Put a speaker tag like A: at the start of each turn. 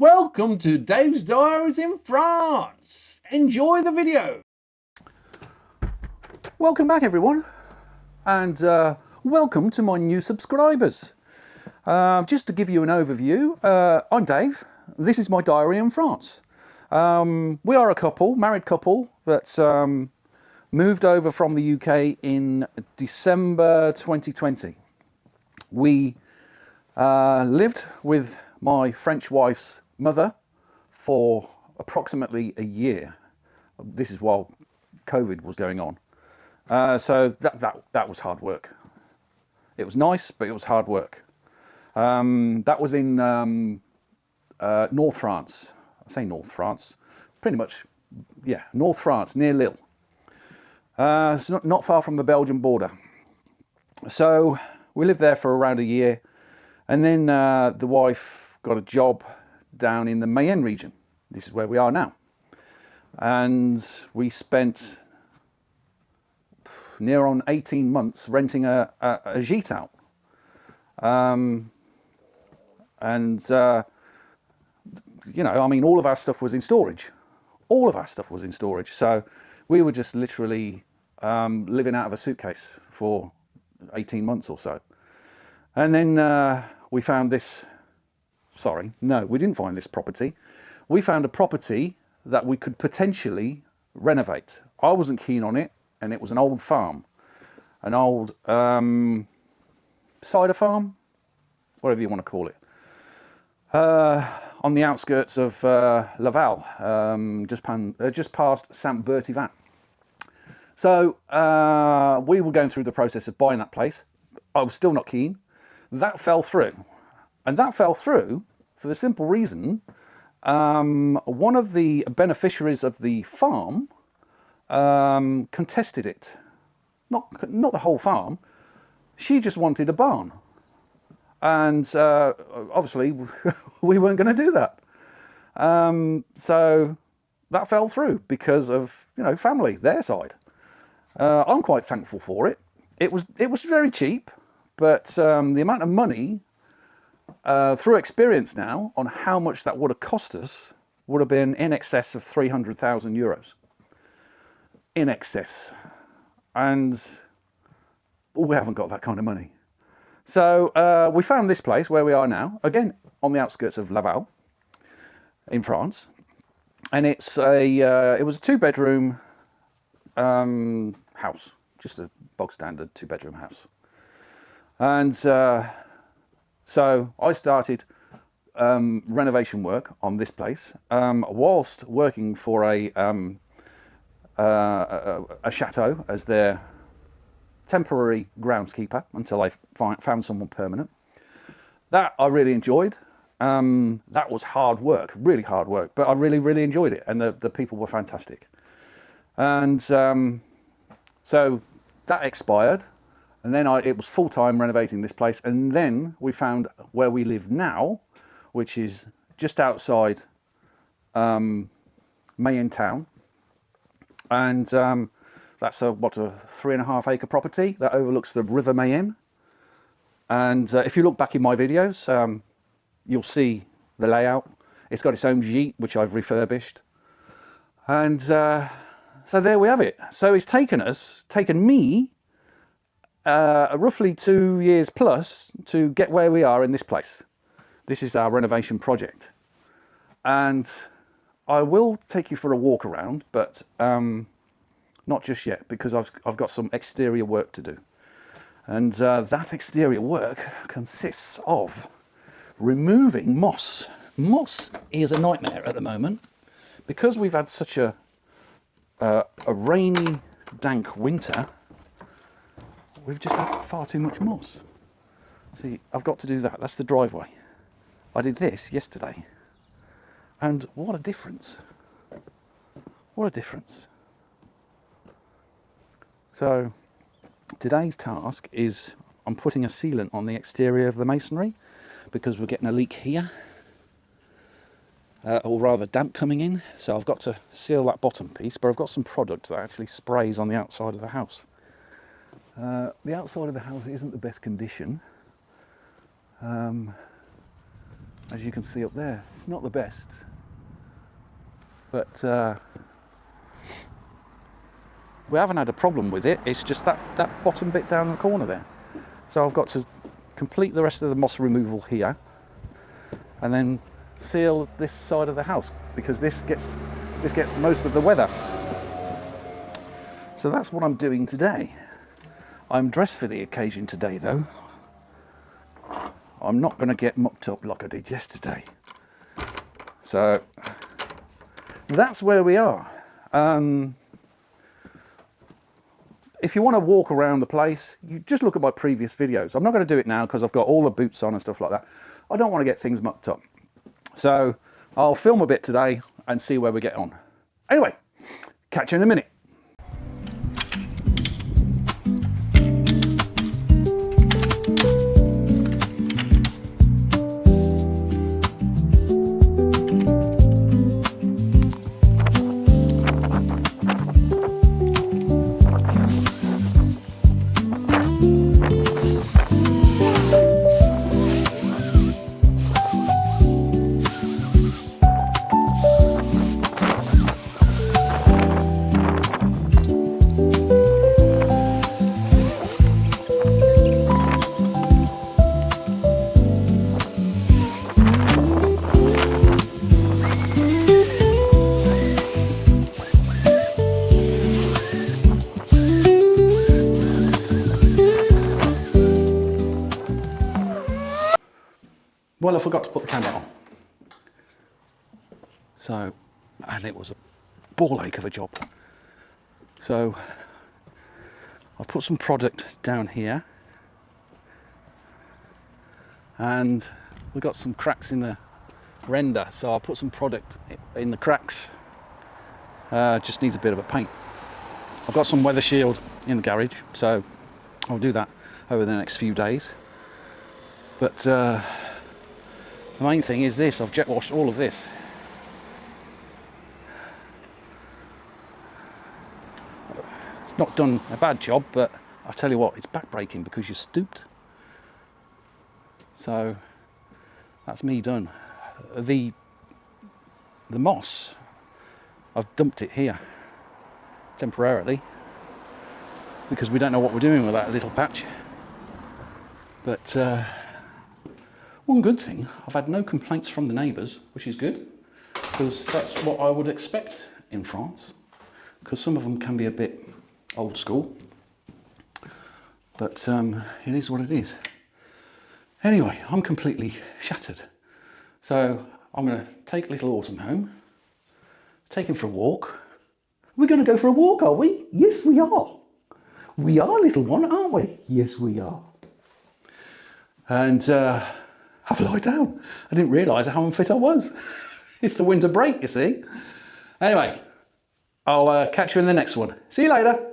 A: Welcome to Dave's Diaries in France. Enjoy the video.
B: Welcome back everyone, and welcome to my new subscribers. Just to give you an overview, I'm Dave. This is my diary in France. We are a couple, married couple, that moved over from the UK in December 2020. We lived with my French wife's mother for approximately a year. This is while COVID was going on. So that was hard work. It was nice, but it was hard work. That was in North France. I say North France, pretty much, yeah, North France, near Lille. It's not far from the Belgian border. So we lived there for around a year, and then the wife got a job down in the Mayenne region. This is where we are now. And we spent near on 18 months renting a gîte out. You know, I mean, all of our stuff was in storage. All of our stuff was in storage. So we were just literally living out of a suitcase for 18 months or so. And then we found this, sorry, no, we didn't find this property. We found a property that we could potentially renovate. I wasn't keen on it, and it was an old farm, an old cider farm, whatever you want to call it, on the outskirts of Laval, just past Saint-Berthevin. So we were going through the process of buying that place. I was still not keen. That fell through. And that fell through for the simple reason, one of the beneficiaries of the farm contested it. Not the whole farm. She just wanted a barn. And obviously we weren't going to do that. So that fell through because of, you know, family, their side. I'm quite thankful for it. It was very cheap, but the amount of money, through experience now, on how much that would have cost us would have been in excess of 300,000 euros. In excess. And we haven't got that kind of money. So we found this place where we are now, again on the outskirts of Laval in France, and it was a 2-bedroom house, just a bog standard 2-bedroom house. And so I started renovation work on this place whilst working for a chateau as their temporary groundskeeper until I found someone permanent. That I really enjoyed. That was hard work, really hard work, but I really enjoyed it, and the people were fantastic. And so that expired, and then it was full-time renovating this place, and then we found where we live now, which is just outside Mayenne town, and that's a 3.5 acre property that overlooks the River Mayenne. And if you look back in my videos, you'll see the layout. It's got its own gîte, which I've refurbished. And so there we have it. So it's taken me roughly 2 years plus to get where we are in this place. This is our renovation project. And I will take you for a walk around, but not just yet, because I've got some exterior work to do. And that exterior work consists of removing moss. Moss is a nightmare at the moment because we've had such a rainy, dank winter. We've just had far too much moss. See, I've got to do that. That's the driveway. I did this yesterday, and what a difference. What a difference. So today's task is I'm putting a sealant on the exterior of the masonry because we're getting a leak here, or rather damp coming in. So I've got to seal that bottom piece, but I've got some product that actually sprays on the outside of the house. The outside of the house isn't the best condition. as you can see up there. It's not the best, but we haven't had a problem with it. It's just that bottom bit down in the corner there. So I've got to complete the rest of the moss removal here and then seal this side of the house, because this gets most of the weather. So that's what I'm doing today. I'm dressed for the occasion today though. I'm not going to get mucked up like I did yesterday. So that's where we are. If you want to walk around the place, you just look at my previous videos. I'm not going to do it now because I've got all the boots on and stuff like that. I don't want to get things mucked up. So I'll film a bit today and see where we get on. Anyway, catch you in a minute. Well, I forgot to put the camera on. So, and it was a ball ache of a job. So, I've put some product down here. And we've got some cracks in the render. So I'll put some product in the cracks. Just needs a bit of a paint. I've got some weather shield in the garage. So, I'll do that over the next few days. But, the main thing is this, I've jet washed all of this. It's not done a bad job, but I'll tell you what, it's backbreaking because you're stooped. So that's me done. The moss, I've dumped it here temporarily because we don't know what we're doing with that little patch. But one good thing, I've had no complaints from the neighbours, which is good, because that's what I would expect in France, because some of them can be a bit old school, but it is what it is. Anyway, I'm completely shattered, so I'm going to take little Autumn home, take him for a walk. We're going to go for a walk, are we? Yes, we are. We are, little one, aren't we? Yes, we are. And have a lie down. I didn't realise how unfit I was. It's the winter break, you see. Anyway, I'll catch you in the next one. See you later.